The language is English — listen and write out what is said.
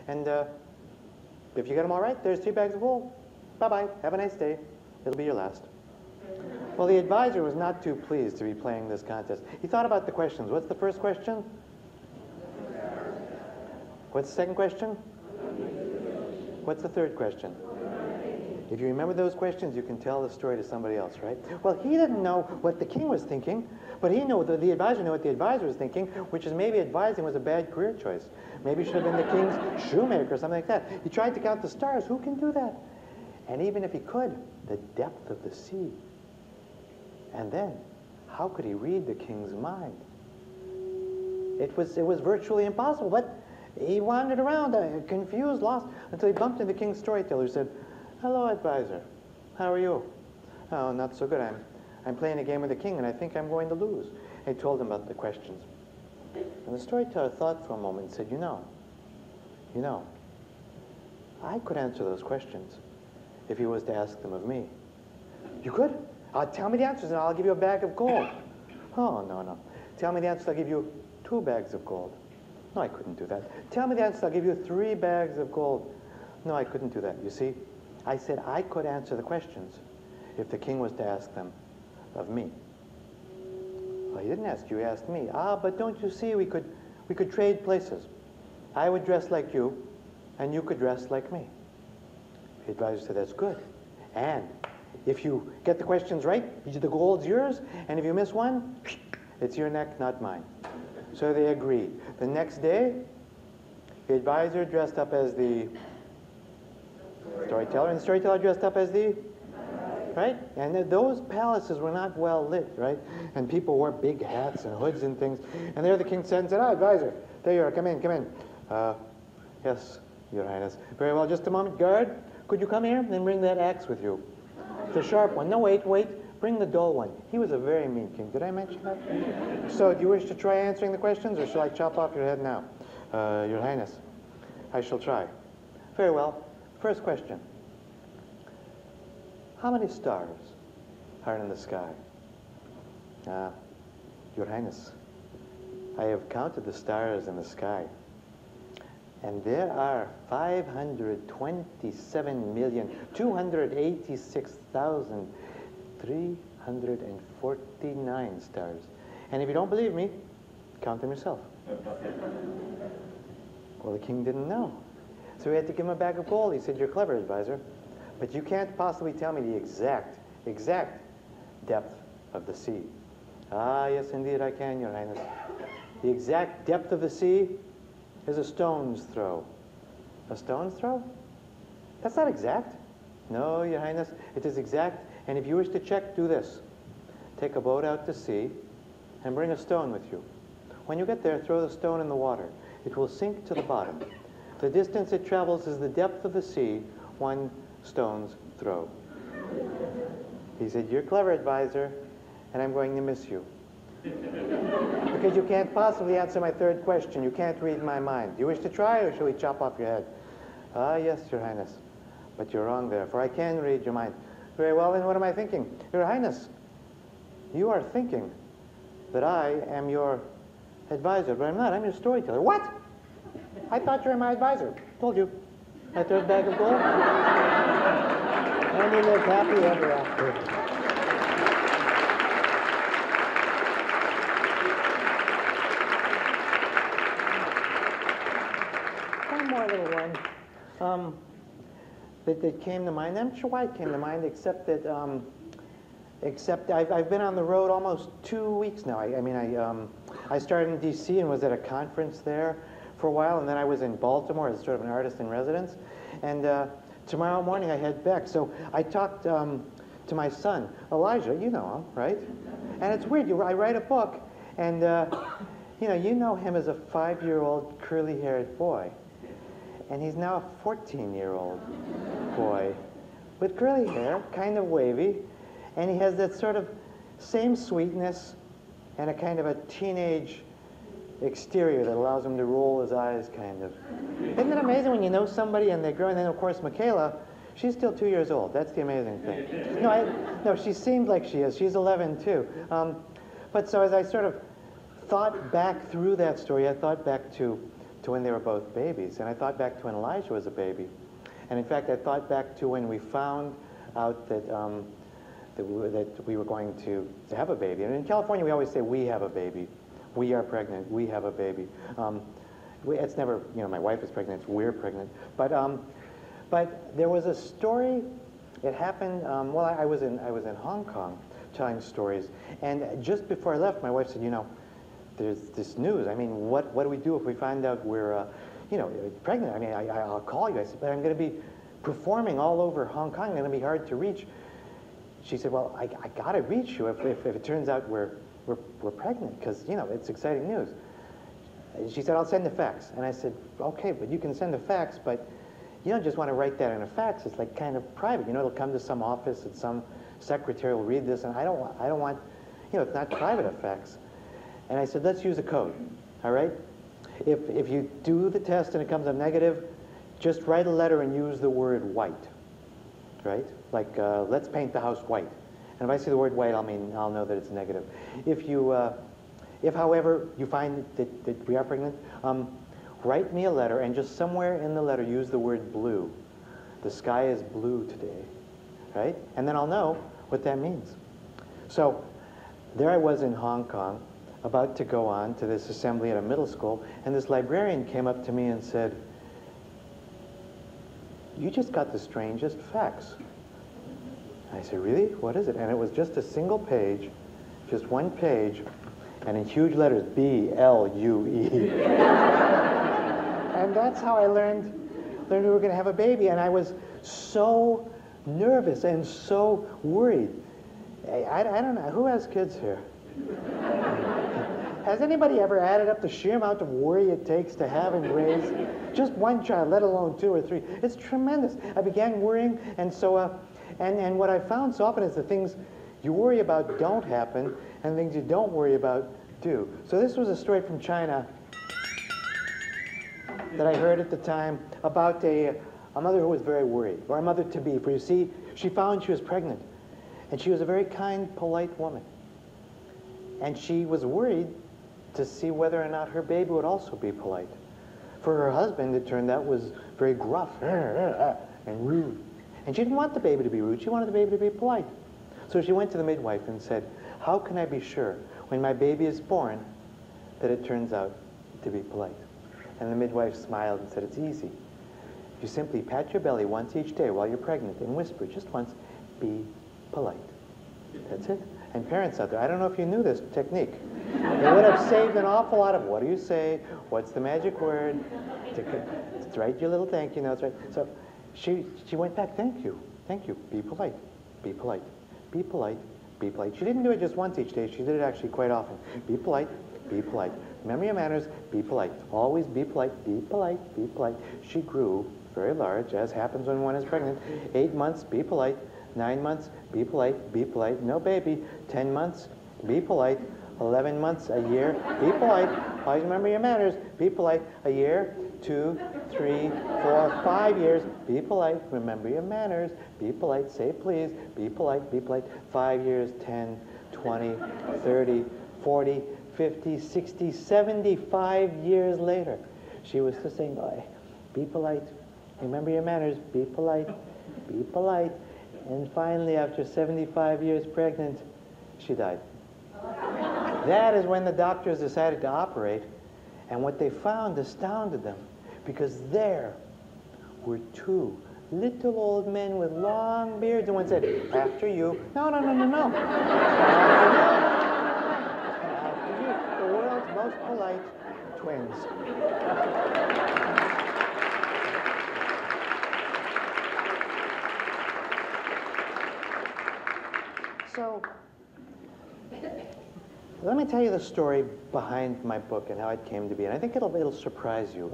And if you get them all right, there's 3 bags of gold. Bye-bye. Have a nice day. It'll be your last. Well, the advisor was not too pleased to be playing this contest. He thought about the questions. What's the first question? What's the second question? What's the third question? If you remember those questions, you can tell the story to somebody else, right? Well, he didn't know what the king was thinking, but he knew the advisor knew what the advisor was thinking, which is maybe advising was a bad career choice. Maybe he should have been the king's shoemaker or something like that. He tried to count the stars. Who can do that? And even if he could, the depth of the sea. And then, how could he read the king's mind? It was virtually impossible, but he wandered around, confused, lost, until he bumped into the king's storyteller, who said, "Hello, advisor. How are you?" "Oh, not so good. I'm playing a game with the king, and I think I'm going to lose." And he told him about the questions. And the storyteller thought for a moment and said, you know, I could answer those questions if he was to ask them of me." "You could? Tell me the answers, and I'll give you a bag of gold." "Oh, no. Tell me the answers, I'll give you 2 bags of gold." "No, I couldn't do that." "Tell me the answers, I'll give you 3 bags of gold." "No, I couldn't do that." You see, I said I could answer the questions if the king was to ask them of me. "Well, he didn't ask you, he asked me." "Ah, but don't you see, we could trade places. I would dress like you, and you could dress like me." The advisor said, "That's good. And if you get the questions right, the gold's yours, and if you miss one, it's your neck, not mine." So they agreed. The next day, the advisor dressed up as the storyteller, and the storyteller dressed up as the, right? And those palaces were not well lit, right? And people wore big hats and hoods and things. And there the king said, "Advisor, there you are, come in. "Yes, Your Highness." "Very well, just a moment. Guard, could you come here and bring that axe with you? The sharp one." "No, wait. Bring the dull one." He was a very mean king. Did I mention that? "So, do you wish to try answering the questions, or shall I chop off your head now?" Your Highness, I shall try." "Very well. First question. How many stars are in the sky?" Your Highness, I have counted the stars in the sky, and there are 522,286,349 stars. And if you don't believe me, count them yourself. Well, the king didn't know. So he had to give him a bag of gold. He said, "You're clever, advisor, but you can't possibly tell me the exact depth of the sea." "Ah, yes, indeed I can, Your Highness. The exact depth of the sea is a stone's throw." "A stone's throw? That's not exact." "No, Your Highness, it is exact. And if you wish to check, do this. Take a boat out to sea and bring a stone with you. When you get there, throw the stone in the water. It will sink to the bottom. The distance it travels is the depth of the sea, 1 stone's throw." He said, "You're clever, advisor, and I'm going to miss you. Because you can't possibly answer my third question. You can't read my mind. Do you wish to try, or shall we chop off your head?" "Ah, yes, Your Highness. But you're wrong there, for I can read your mind." "Very well, then what am I thinking?" "Your Highness, you are thinking that I am your advisor, but I'm not. I'm your storyteller." "What? I thought you were my advisor." "Told you. My 3rd bag of gold." And he lived happy ever after. One more little one that came to mind. I'm not sure why it came to mind, except that I've been on the road almost 2 weeks now. I started in D.C. and was at a conference there for a while, and then I was in Baltimore as sort of an artist in residence. And tomorrow morning I head back. So I talked to my son, Elijah. You know him, right? And it's weird. I write a book, and you know him as a 5-year-old curly-haired boy. And he's now a 14-year-old boy with curly hair, kind of wavy, and he has that sort of same sweetness and a kind of a teenage exterior that allows him to roll his eyes, kind of. Isn't it amazing when you know somebody and they grow? And then, of course, Michaela, she's still 2 years old. That's the amazing thing. No, she seems like she is. She's 11, too. But so as I sort of thought back through that story, I thought back to to when they were both babies. And I thought back to when Elijah was a baby. And in fact, I thought back to when we found out that, that we were going to have a baby. And in California, we always say, we have a baby. We are pregnant. We have a baby. It's never, my wife is pregnant. It's we're pregnant. But there was a story. It happened, well, I was in Hong Kong telling stories. And just before I left, my wife said, there's this news. I mean, what do we do if we find out we're, pregnant? I mean, I'll call you. I said, but I'm going to be performing all over Hong Kong. It's going to be hard to reach. She said, well, I got to reach you if it turns out we're pregnant, because, it's exciting news. She said, I'll send a fax. And I said, okay, but you can send a fax, but you don't just want to write that in a fax. It's like kind of private. It'll come to some office and some secretary will read this, and I don't want, it's not private, a fax. And I said, let's use a code, all right? If you do the test and it comes up negative, just write a letter and use the word white, right? Like, let's paint the house white. And if I see the word white, I'll know that it's negative. If, however, you find that we are pregnant, write me a letter, and just somewhere in the letter use the word blue. The sky is blue today, right? And then I'll know what that means. So there I was in Hong Kong, about to go on to this assembly at a middle school, and this librarian came up to me and said, you just got the strangest fax. I said, really? What is it? And it was just a single page, just one page, and in huge letters, B-L-U-E. And that's how I learned we were going to have a baby, and I was so nervous and so worried. I don't know, who has kids here? Has anybody ever added up the sheer amount of worry it takes to have and raise just one child, let alone 2 or 3? It's tremendous. I began worrying, and so, and what I found so often is the things you worry about don't happen, and things you don't worry about do. So this was a story from China that I heard at the time about a mother who was very worried, or a mother-to-be. For you see, she found she was pregnant, and she was a very kind, polite woman. And she was worried to see whether or not her baby would also be polite. For her husband, it turned out, was very gruff and rude. And she didn't want the baby to be rude. She wanted the baby to be polite. So she went to the midwife and said, how can I be sure when my baby is born that it turns out to be polite? And the midwife smiled and said, it's easy. You simply pat your belly once each day while you're pregnant and whisper just once, be polite. That's it. And parents out there, I don't know if you knew this technique. It would have saved an awful lot of, what do you say? What's the magic word? To write your little thank you notes, right? So she went back, thank you, be polite, be polite, be polite, be polite. She didn't do it just once each day, she did it actually quite often. Be polite, be polite. Remember your manners, be polite. Always be polite, be polite, be polite. She grew very large, as happens when one is pregnant. 8 months, be polite. 9 months, be polite, no baby. 10 months, be polite. 11 months, a year, be polite. Always remember your manners, be polite. A year, 2, 3, 4, 5 years, be polite. Remember your manners, be polite. Say please, be polite, be polite. 5 years, 10, 20, 30, 40, 50, 60, 75 years later, she was still saying, oh, be polite. Remember your manners, be polite, be polite. And finally, after 75 years pregnant, she died. That is when the doctors decided to operate, and what they found astounded them, because there were 2 little old men with long beards, and one said, after you. No. After you, the world's most polite twins. So, let me tell you the story behind my book and how it came to be, and I think it'll surprise you.